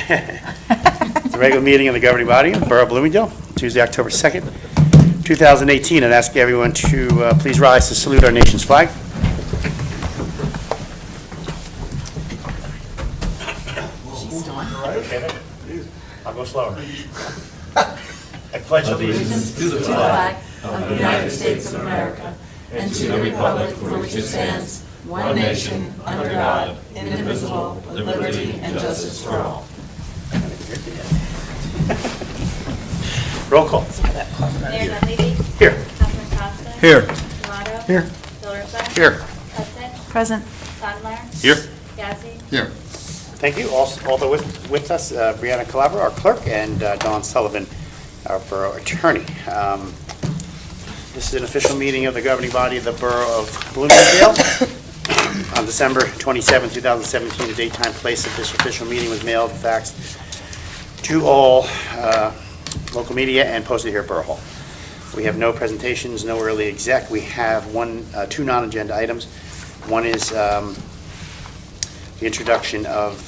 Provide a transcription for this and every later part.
The regular meeting of the governing body of the Borough of Bloomingdale, Tuesday, October 2nd, 2018. I'd ask everyone to please rise to salute our nation's flag. I'll go slower. I pledge allegiance to the flag of the United States of America and to the republic for which it stands, one nation, under God, indivisible, with liberty and justice for all. Roll call. Mayor Dunleavy. Here. Councilman Costa. Here. Tomato. Here. Del Risso. Here. Hudson. Present. Sondemire. Here. Yazzie. Here. Thank you. Also with us, Brianna Calabro, our clerk, and Dawn Sullivan, our borough attorney. This is an official meeting of the governing body of the Borough of Bloomingdale. On December 27, 2017, the date, time, place of this official meeting was mailed, faxed to all local media and posted here at Borough Hall. We have no presentations, no early exec. We have two non-agenda items. One is the introduction of,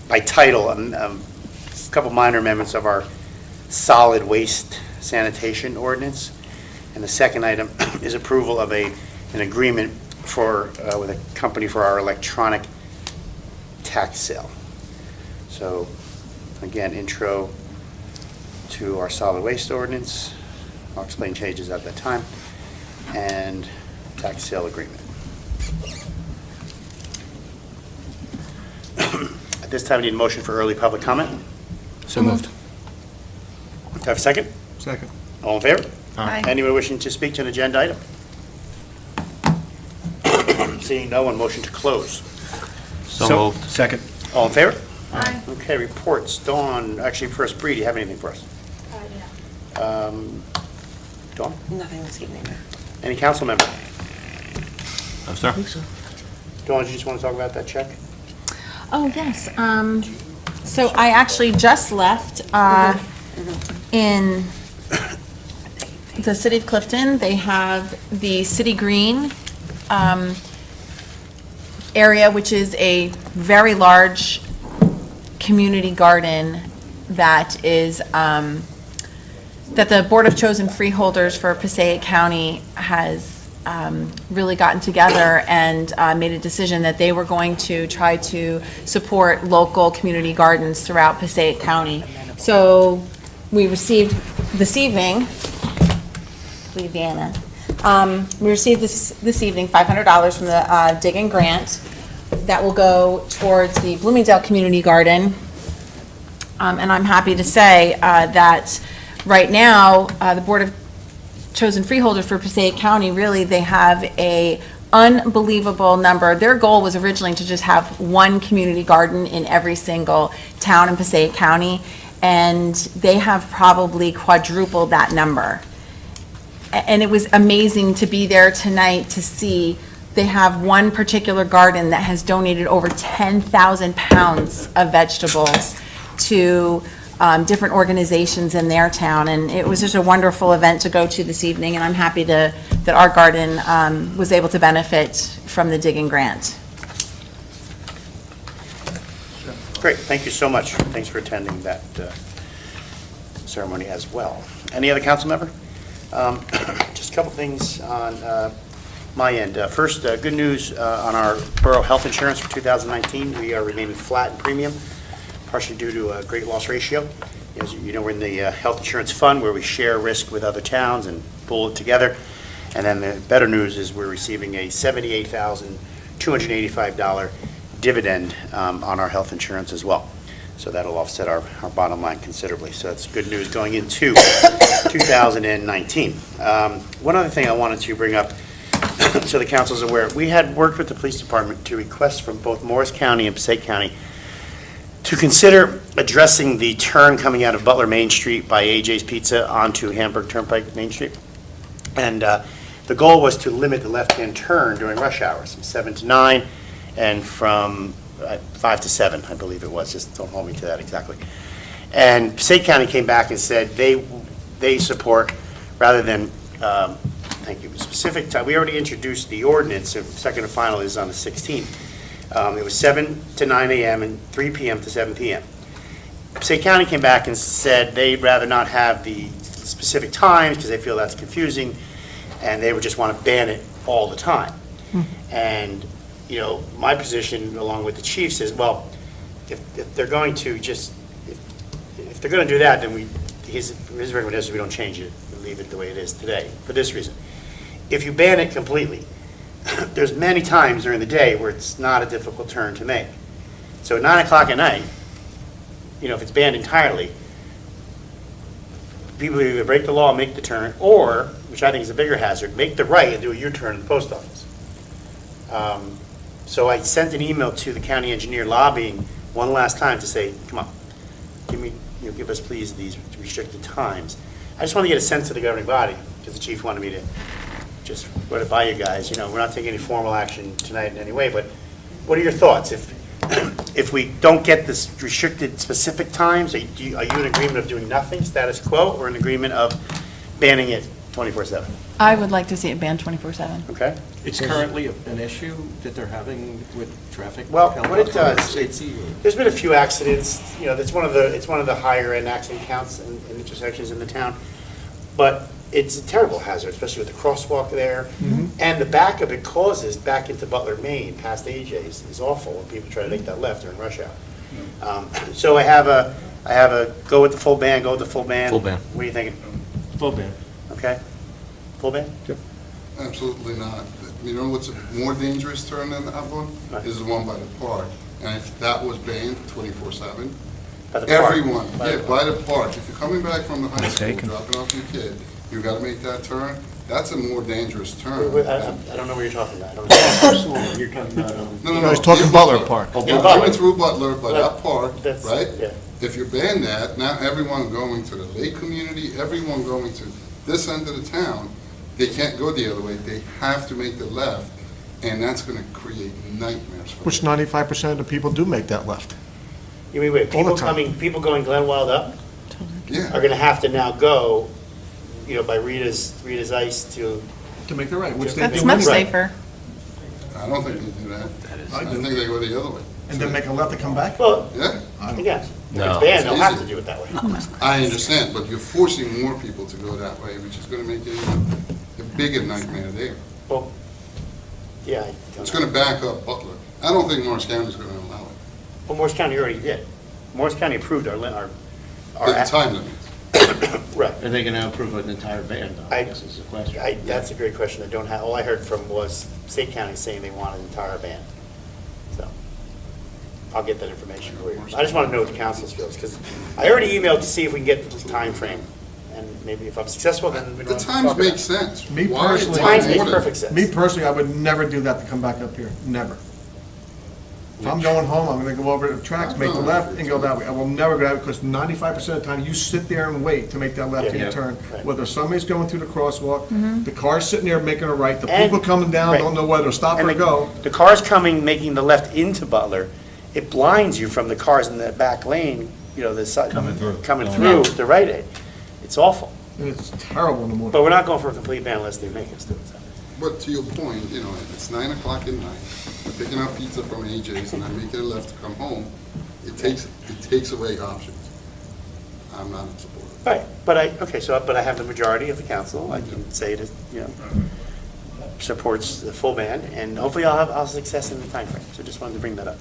by title, a couple minor amendments of our solid waste sanitation ordinance. And the second item is approval of an agreement with a company for our electronic tax sale. So, again, intro to our solid waste ordinance. I'll explain changes at that time. And tax sale agreement. At this time, we need a motion for early public comment. So moved. Do I have a second? Second. All in favor? Aye. Anyone wishing to speak to an agenda item? Seeing no one, motion to close. So moved. Second. All in favor? Aye. Okay, reports. Dawn, actually first, Bree, do you have anything for us? Yeah. Dawn? Nothing this evening. Any council member? No, sir. Dawn, do you just want to talk about that check? Oh, yes. So I actually just left in the city of Clifton. They have the City Green area, which is a very large community garden that is that the Board of Chosen Freeholders for Passaic County has really gotten together and made a decision that they were going to try to support local community gardens throughout Passaic County. So we received this evening, we received this evening $500 from the Digging Grant that will go towards the Bloomingdale Community Garden. And I'm happy to say that right now, the Board of Chosen Freeholders for Passaic County, really, they have a unbelievable number. Their goal was originally to just have one community garden in every single town in Passaic County, and they have probably quadrupled that number. And it was amazing to be there tonight to see they have one particular garden that has donated over 10,000 pounds of vegetables to different organizations in their town, and it was just a wonderful event to go to this evening, and I'm happy that our garden was able to benefit from the Digging Grant. Great, thank you so much. Thanks for attending that ceremony as well. Any other council member? Just a couple things on my end. First, good news on our borough health insurance for 2019. We are remaining flat in premium, partially due to a great loss ratio. As you know, we're in the health insurance fund where we share risk with other towns and pull it together. And then the better news is we're receiving a $78,285 dividend on our health insurance as well. So that'll offset our bottom line considerably. So that's good news going into 2019. One other thing I wanted to bring up so the council's aware, we had worked with the police department to request from both Morris County and Passaic County to consider addressing the turn coming out of Butler Main Street by AJ's Pizza onto Hamburg Turnpike Main Street. And the goal was to limit the left-hand turn during rush hours from 7 to 9 and from 5 to 7, I believe it was. Just don't hold me to that exactly. And Passaic County came back and said they support, rather than, thank you, specific time. We already introduced the ordinance, and second and final is on the 16th. It was 7 to 9 a.m. and 3 p.m. to 7 p.m. Passaic County came back and said they'd rather not have the specific times because they feel that's confusing, and they would just want to ban it all the time. And, you know, my position, along with the chiefs, is, well, if they're going to just, if they're going to do that, then his recommendation is we don't change it, we leave it the way it is today, for this reason. If you ban it completely, there's many times during the day where it's not a difficult turn to make. So at 9 o'clock at night, you know, if it's banned entirely, people either break the law and make the turn, or, which I think is a bigger hazard, make the right and do a U-turn at the post office. So I sent an email to the county engineer lobbying one last time to say, come on, give us please these restricted times. I just want to get a sense of the governing body, because the chief wanted me to just run it by you guys. You know, we're not taking any formal action tonight in any way, but what are your thoughts? If we don't get this restricted specific times, are you in agreement of doing nothing, status quo, or in agreement of banning it 24/7? I would like to see it banned 24/7. Okay? It's currently an issue that they're having with traffic? Well, held what it up, does, safety, or- there's been a few accidents, you know, it's one of the higher end accident counts in intersections in the town. But it's a terrible hazard, especially with the crosswalk there. And the back of it causes back into Butler, Maine, past AJ's, is awful when people try to make that left during rush hour. So I have a go with the full ban, go with the full ban. Full ban. What are you thinking? Full ban. Okay? Full ban? Absolutely not. You know what's a more dangerous turn than that one? Right. Is the one by the park. And if that was banned 24/7, By the park? everyone, By the by the park, if you're coming back from the high school, Mistaken. dropping off your kid, you gotta make that turn, that's a more dangerous turn. I don't know what you're talking about. I don't know. You're talking about, No, he's talking in Butler Park. Oh, In Butler. Butler. Going through Butler, but Well, that park, that's- right? yeah. If you ban that, now everyone going to the lake community, everyone going to this end of the town, they can't go the other way, they have to make the left, and that's gonna create nightmares for them. Which 95% of the people do make that left. You mean, wait, All the people time. people going Glen Wild up Yeah. are gonna have to now go, you know, by Rita's Ice to, To make the right, which they That's do much anyway. safer. I don't think they do that. I think they go the other way. And then make a left to come back? well, Yeah, again, if No. it's banned, they'll It's have easy. to do it that way. I understand, but you're forcing more people to go that way, which is gonna make it a bigger nightmare there. Well, yeah, I don't It's know. gonna back up Butler. I don't think Morris County's gonna allow it. Well, Morris County already did. Morris County approved our The time limit. Right. are they gonna approve an entire ban, though? I- I guess is the question. That's a great question. I don't have, all I heard from was State County saying they want an entire ban. So, I'll get that information for you. I just want to know what the council feels, because I already emailed to see if we can get the time frame, and maybe if I'm successful, then we The don't have to times talk about make it. sense. Me Why personally- time Times make order? perfect sense. Me personally, I would never do that to come back up here, never. If I'm going home, I'm gonna go over the tracks, make the left, and go that way. I will never go that way, because 95% of the time, you sit there and wait to make that left-hand Yeah. turn. Right. Whether somebody's going through the crosswalk, the car's sitting there making a right, the And- people coming down right. don't know whether to stop And or go. the cars coming, making the left into Butler, it blinds you from the cars in the back lane, you know, the side. Coming through. Coming through the right end. It's awful. And it's terrible in the morning. But we're not going for a complete ban unless they make us do it. so. But to your point, you know, if it's 9 o'clock at night, I'm picking up pizza from AJ's and I make it a left to come home, it takes away options. I'm not in support of that. Right, but I have the majority of the council, I can say that, you know, supports the full ban, and hopefully I'll have success in the timeframe, so just wanted to bring that up.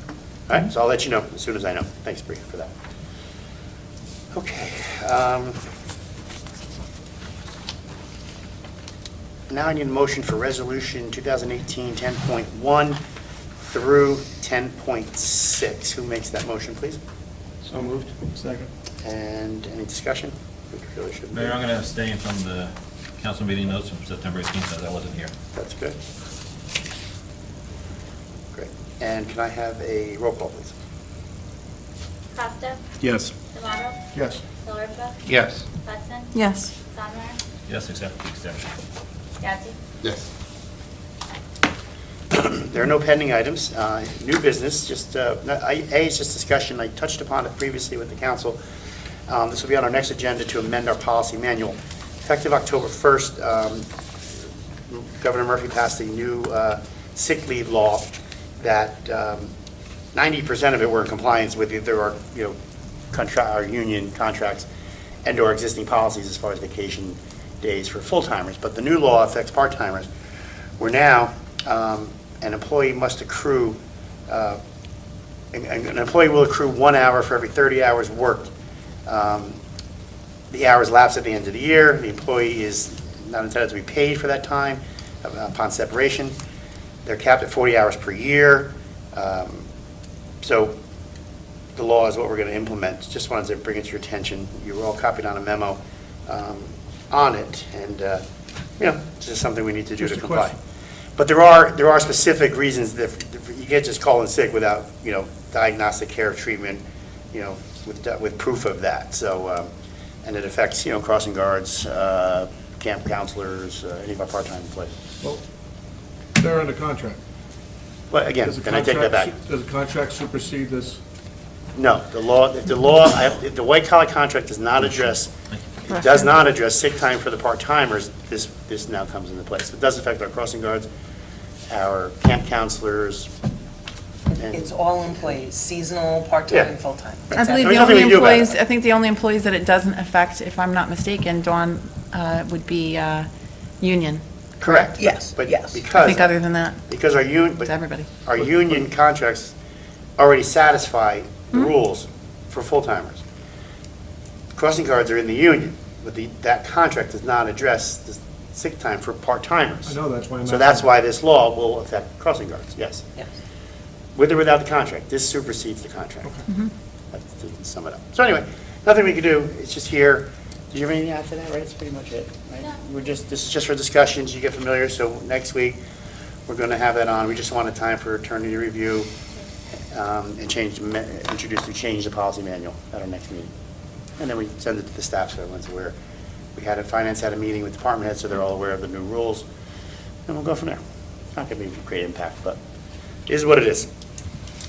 All right, so I'll let you know as soon as I know. Thanks, Bree, for that. Okay. Now I need a motion for resolution 2018 10.1 through 10.6. Who makes that motion, please? So moved. Second. And any discussion? We really shouldn't be. Mayor, I'm going to abstain from the council meeting notes from September 18th, as I wasn't here. That's good. Great. And can I have a roll call, please? Costa, Yes. Tomato, Yes. Delariva, Yes. Hudson, Yes. Sondemire, Yes, except the extension. Yazdi. Yes. There are no pending items. New business, just, A is just discussion. I touched upon it previously with the council. This will be on our next agenda to amend our policy manual. Effective October 1st, Governor Murphy passed a new sick leave law, that 90% of it we're in compliance with either our, our union contracts and or existing policies as far as vacation days for full-timers. But the new law affects part-timers, where now an employee must accrue, an employee will accrue 1 hour for every 30 hours worked. The hours lapse at the end of the year. The employee is not entitled to be paid for that time upon separation. They're capped at 40 hours per year. So the law is what we're going to implement. Just wanted to bring it to your attention. You were all copied on a memo on it, and it's just something we need to do to Just a comply. question. But there are specific reasons that you can't just call in sick without diagnostic care, treatment, with proof of that. So and it affects crossing guards, camp counselors, any of our part-time employees. Well, they're under contract. But again, Does the can I take that back? contract Does the contract supersede this? No, if the white collar contract does not address sick time for the part-timers, this now comes into place. It does affect our crossing guards, our camp counselors, and It's all employees, seasonal, part-time, Yeah. and full-time. I That's believe it. the There's nothing only we can do about employees, it. I think the only employees that it doesn't affect, if I'm not mistaken, Dawn, would be union. correct. Yes, But yes. I because think other than that, because our union, it's everybody. our union contracts already satisfy the rules for full-timers. Crossing guards are in the union, but that contract does not address the sick time for part-timers. I know, that's why I'm So that's asking. why this law will affect crossing guards, yes. Yes. With or without the contract, this supersedes the contract. That's to sum it up. So anyway, nothing we can do, it's just here. Do you have anything to add to that, right? That's pretty much it, right? No. This is just for discussions, you get familiar, so next week, we're gonna have that on. We just wanted time for attorney review, and introduce to change the policy manual at our next meeting. And then we send it to the staff so everyone's aware. Finance had a meeting with department heads, so they're all aware of the new rules, and we'll go from there. Not gonna be a great impact, but it is what it is.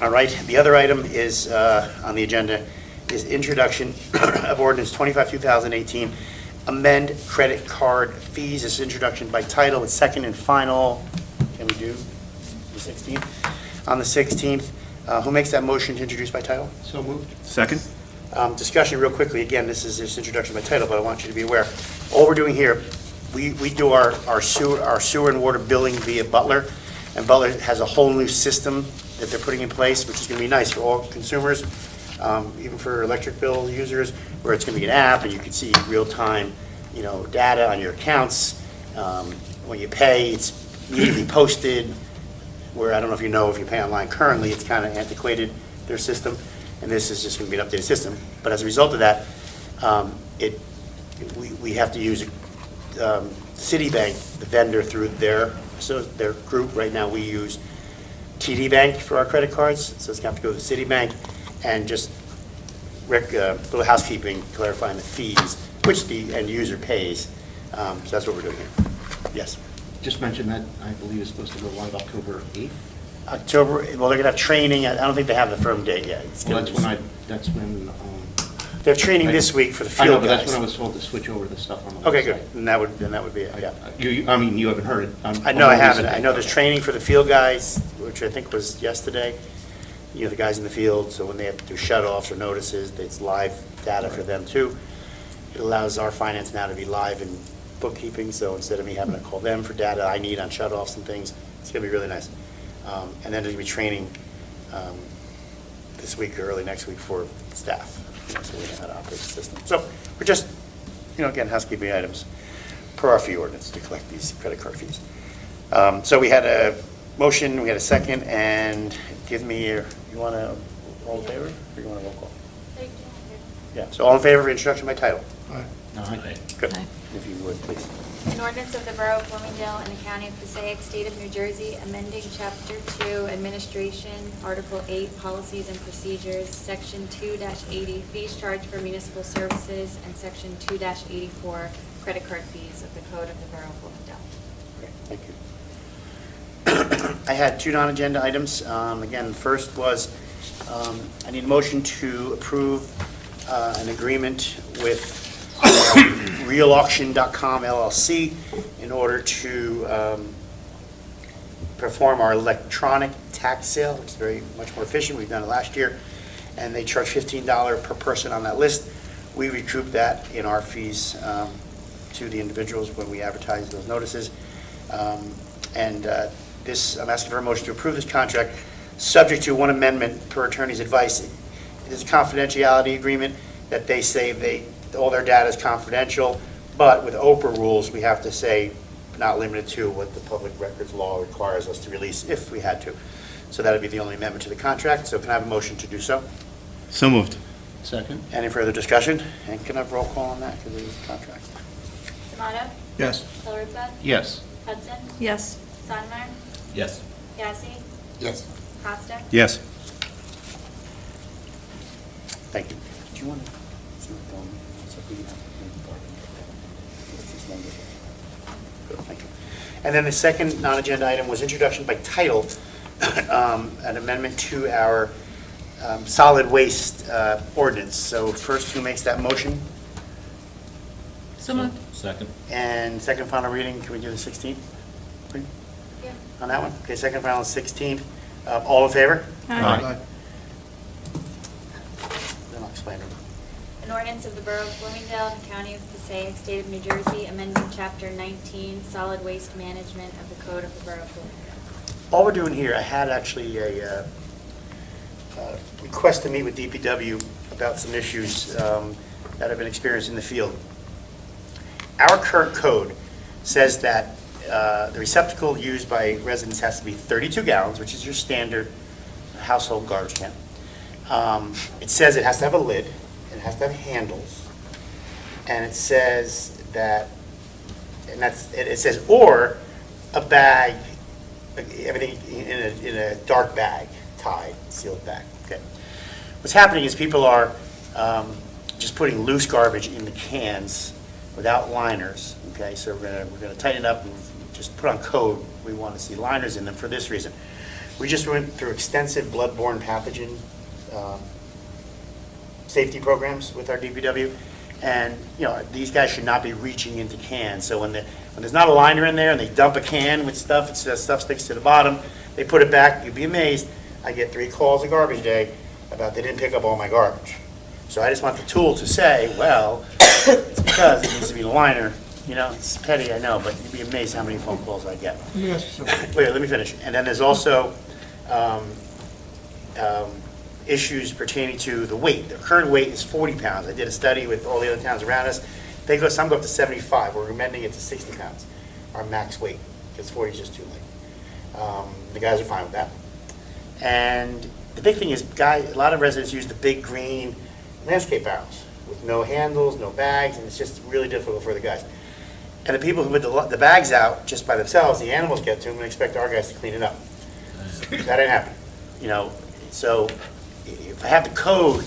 All right, the other item is, on the agenda, is introduction of ordinance 25, 2018, amend credit card fees. This is introduction by title, it's second and final. Can we do the 16th? On the 16th, who makes that motion to introduce by title? So moved. Second? Discussion real quickly, again, this is just introduction by title, but I want you to be aware. All we're doing here, we do our sewer and water billing via Butler, and Butler has a whole new system that they're putting in place, which is going to be nice for all consumers, even for electric bill users, where it's going to be an app, and you can see real-time, data on your accounts. When you pay, it's immediately posted, where I don't know if you pay online currently, it's kind of antiquated, their system, and this is just going to be an updated system. But as a result of that, we have to use Citibank, the vendor, through their group. Right now, we use TD Bank for our credit cards, so it's going to have to go to Citibank, and just little housekeeping, clarifying the fees, which the end user pays. So that's what we're doing here. Yes. Just mentioned that, I believe it's supposed to go live October 8th. October, well, they're going to have training. I don't think they have the firm date yet. Well, that's when, They have training this week for the I know, field but that's guys. when I was told to switch over the stuff on the website. Okay, good. Then that would be it, yeah. You haven't heard it? I know I haven't. I know there's training for the field guys, which I think was yesterday. The guys in the field, so when they have to do shut-offs or notices, it's live data for them too. It allows our finance now to be live in bookkeeping, so instead of me having to call them for data I need on shut-offs and things, it's gonna be really nice. And then there's gonna be training this week or early next week for staff, so we know how to operate the system. So we're just, again, housekeeping items per our fee ordinance to collect these credit card fees. So we had a motion, we had a second, and give me you want to, all in favor, or you want a roll call? Yeah, so all in favor of introduction by title? Aye. Good, Aye. if you would, please. An ordinance of the Borough of Bloomingdale and the County of Passaic, State of New Jersey, amending Chapter 2, Administration, Article 8, Policies and Procedures, Section 2-80, Fees Charged for Municipal Services, and Section 2-84, Credit Card Fees of the Code of the Borough of Bloomingdale. Okay, thank you. I had two non-agenda items. Again, first was, I need a motion to approve an agreement with RealAuction.com LLC in order to perform our electronic tax sale. It's very much more efficient. We've done it last year. And they charge $15 per person on that list. We recoup that in our fees to the individuals when we advertise those notices. This, I'm asking for a motion to approve this contract, subject to one amendment per attorney's advice. It is a confidentiality agreement that they say all their data is confidential, but with Oprah rules, we have to say not limited to what the public records law requires us to release if we had to. So that would be the only amendment to the contract. So can I have a motion to do so? So moved. Second? Any further discussion? And can I have roll call on that because it is a contract? Tomato? Yes. Delripa? Yes. Hudson? Yes. Sondemire? Yes. Yazdi? Yes. Costa? Yes. Thank you. Do you want to? Good, thank you. And then the second non-agenda item was introduction by title, an amendment to our solid waste ordinance. So first, who makes that motion? So moved. Second. And second final reading, can we do the 16th? Yeah. On that one? Okay, second final 16th. All in favor? Aye. Then I'll explain it. An ordinance of the Borough of Bloomingdale, and County of Passaic, State of New Jersey, amending Chapter 19, Solid Waste Management of the Code of the Borough of Bloomingdale. All we're doing here, I had actually a request to meet with DPW about some issues that have been experienced in the field. Our current code says that the receptacle used by residents has to be 32 gallons, which is your standard household garbage can. It says it has to have a lid, it has to have handles, and it says that, and that's, it says, or a bag, everything in a dark bag, tied, sealed bag, okay. What's happening is people are just putting loose garbage in the cans without liners, okay, so we're gonna tighten it up and just put on code, we want to see liners in them for this reason. We just went through extensive bloodborne pathogen safety programs with our DPW, and these guys should not be reaching into cans. So when there's not a liner in there and they dump a can with stuff, it says stuff sticks to the bottom, they put it back, you'd be amazed, I get 3 calls a garbage day about they didn't pick up all my garbage. So I just want the tool to say, well, it's because it needs to be a liner. It's petty, I know, but you'd be amazed how many phone calls I get. Let me ask you something. Wait, let me finish. And then there's also issues pertaining to the weight. The current weight is 40 pounds. I did a study with all the other towns around us. Some go up to 75. We're amending it to 60 pounds, our max weight, because 40 is just too light. The guys are fine with that. And the big thing is, a lot of residents use the big green landscape barrels with no handles, no bags, and it's just really difficult for the guys. And the people who put the bags out just by themselves, the animals get to them and expect our guys to clean it up. That ain't happening. So if I have the code,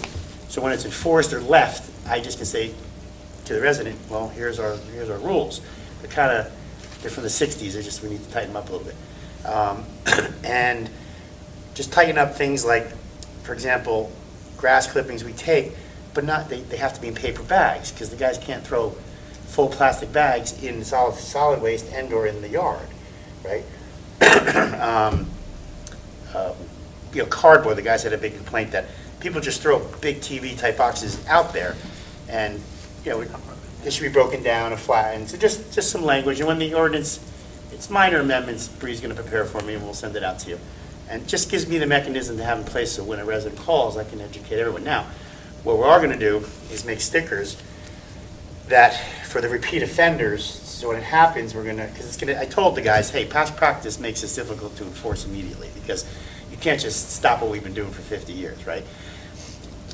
so when it's enforced or left, I just can say to the resident, well, here's our rules. They're from the 60s. We need to tighten them up a little bit. And just tighten up things like, for example, grass clippings we take, but they have to be in paper bags because the guys can't throw full plastic bags in solid waste and or in the yard, right? Cardboard, the guys had a big complaint that people just throw big TV type boxes out there, and they should be broken down and flattened. So just some language, and when the ordinance, it's minor amendments, Bree's going to prepare for me and we'll send it out to you. And just gives me the mechanism to have in place so when a resident calls, I can educate everyone. Now, what we are going to do is make stickers that for the repeat offenders, so when it happens, we're going to, I told the guys, hey, past practice makes this difficult to enforce immediately because you can't just stop what we've been doing for 50 years, right?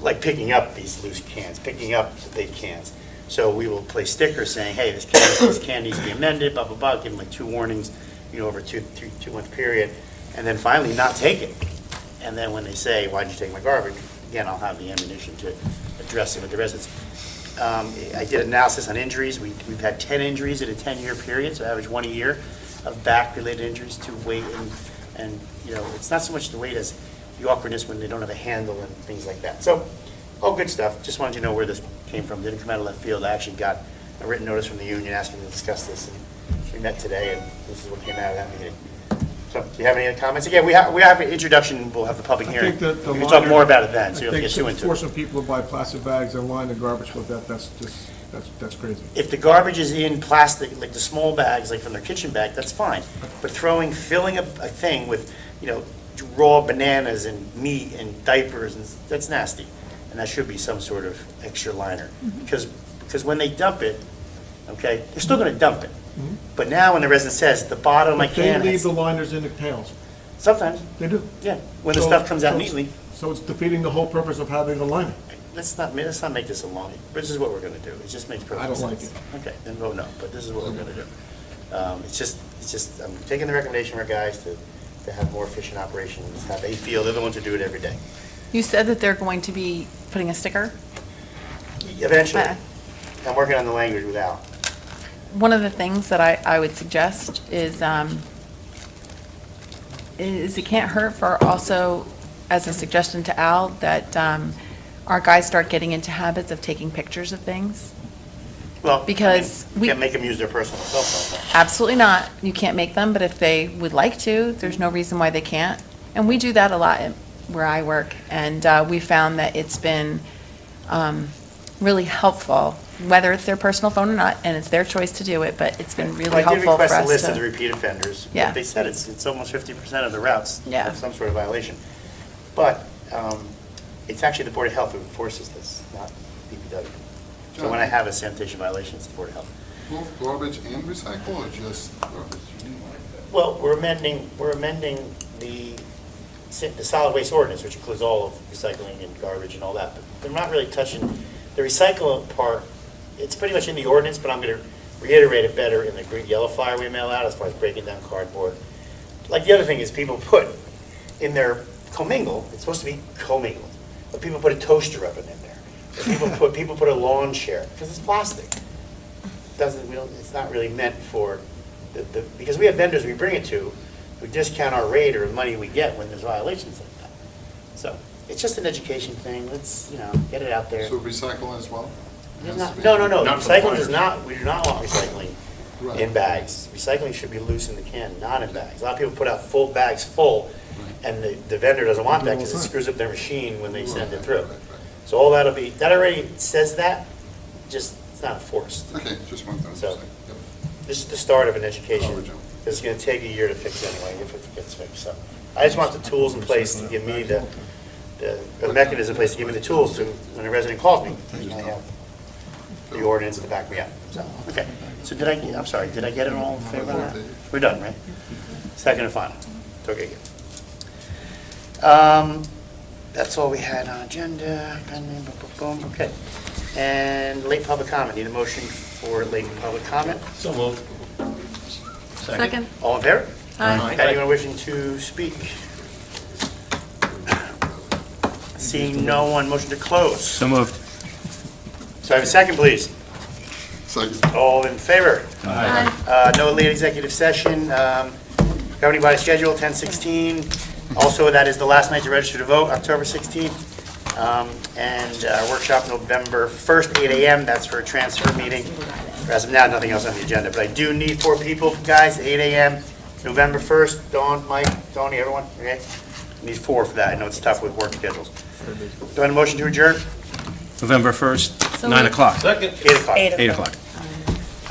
Like picking up these loose cans, picking up the big cans. So we will place stickers saying, hey, this can needs to be amended, blah, blah, blah, give them like 2 warnings, over a 2-month period, and then finally not take it. And then when they say, why'd you take my garbage? Again, I'll have the ammunition to address it with the residents. I did analysis on injuries. We've had 10 injuries in a 10-year period, so average 1 a year of back-related injuries to weight and it's not so much the weight as the awkwardness when they don't have a handle and things like that. So, all good stuff. Just wanted you to know where this came from. Didn't come out of left field. I actually got a written notice from the union asking to discuss this, and we met today, and this is what came out of that meeting. So, do you have any other comments? Again, we have an introduction, we'll have the public I hearing. think that the We can talk liner- more about it then, so I you don't think get too into it. forcing people to buy plastic bags and line the garbage with that, that's just, that's crazy. If the garbage is in plastic, like the small bags, like from their kitchen bag, that's fine. But filling a thing with, raw bananas and meat and diapers, and that's nasty. And that should be some sort of extra liner. Because when they dump it, okay, they're still gonna dump it. But now when the resident says, the bottom of my But they can leave has, the liners in the pails. sometimes, They do. yeah, when the So- stuff comes out so- neatly. So it's defeating the whole purpose of having a liner. Let's not make this a long, this is what we're gonna do. It just makes perfect I don't sense. like Okay, then vote no, but this is what we're gonna do. It's just, I'm taking the recommendation for guys to have more efficient operations, have a feel, they're the ones who do it every day. You said that they're going to be putting a sticker? Eventually, Uh. I'm working on the language with Al. One of the things that I would suggest is it can't hurt for also, as a suggestion to Al, that our guys start getting into habits of taking pictures of things. Well, Because we we- can't make them use their personal cell phone. Absolutely not. You can't make them, but if they would like to, there's no reason why they can't. And we do that a lot where I work, and we found that it's been really helpful, whether it's their personal phone or not, and it's their choice to do it, but it's been really Well, I did helpful for us request to. a list of the repeat offenders. Yeah. They said it's almost 50% of the routes Yeah. have some sort of violation. But it's actually the Board of Health who enforces this, not DPW. So when I have a sanitation violation, it's the Board of Health. Both garbage and recycle, or just garbage? Well, we're amending the solid waste ordinance, which includes all of recycling and garbage and all that. But they're not really touching, the recycle part, it's pretty much in the ordinance, but I'm going to reiterate it better in the green yellow flyer we mail out as far as breaking down cardboard. Like the other thing is people put in their commingle, it's supposed to be commingled, but people put a toaster oven in there. Or people put a lawn chair, because it's plastic. It's not really meant for because we have vendors we bring it to who discount our rate or the money we get when there's violations like that. So it's just an education thing. Let's, get it out there. So recycle as well? There's Has to not- be- No. Not for Recycling is flyers. not, we do not want recycling Right. in bags. Recycling should be loose in the can, not in bags. A lot of people put out full bags full, and the vendor doesn't want that because it screws up their machine when they send it through. Right. So all that already says that, just, it's not enforced. Okay, just one thing. So- Yep. This is the start of an education. Original. It's going to take a year to fix anyway, if it gets fixed. So I just want the tools in place to give me the mechanism in place to give me the tools to, when a resident calls me, I have the ordinance to back me up. So, okay. So I'm sorry, did I get it all in favor of that? We're done, right? Second and final. Okay, good. That's all we had on agenda. Boom, okay. And late public comment. Need a motion for late public comment? So moved. Second. All in favor? Aye. Anyone wishing to speak? Seeing no one, motion to close. So moved. So I have a second, please. Second. All in favor? Aye. No late executive session. Governing body schedule, 10/16. Also, that is the last night to register to vote, October 16th. And workshop November 1st, 8 a.m. That's for a transfer meeting. As of now, nothing else on the agenda, but I do need 4 people, guys, 8 a.m., November 1st. Dawn, Mike, Tony, everyone, okay? Need 4 for that. I know it's tough with work schedules. Do I have a motion to adjourn? November 1st, So 9 moved. o'clock. Second. 8 o'clock. 8 o'clock.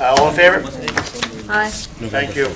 All in favor? Aye. Thank you.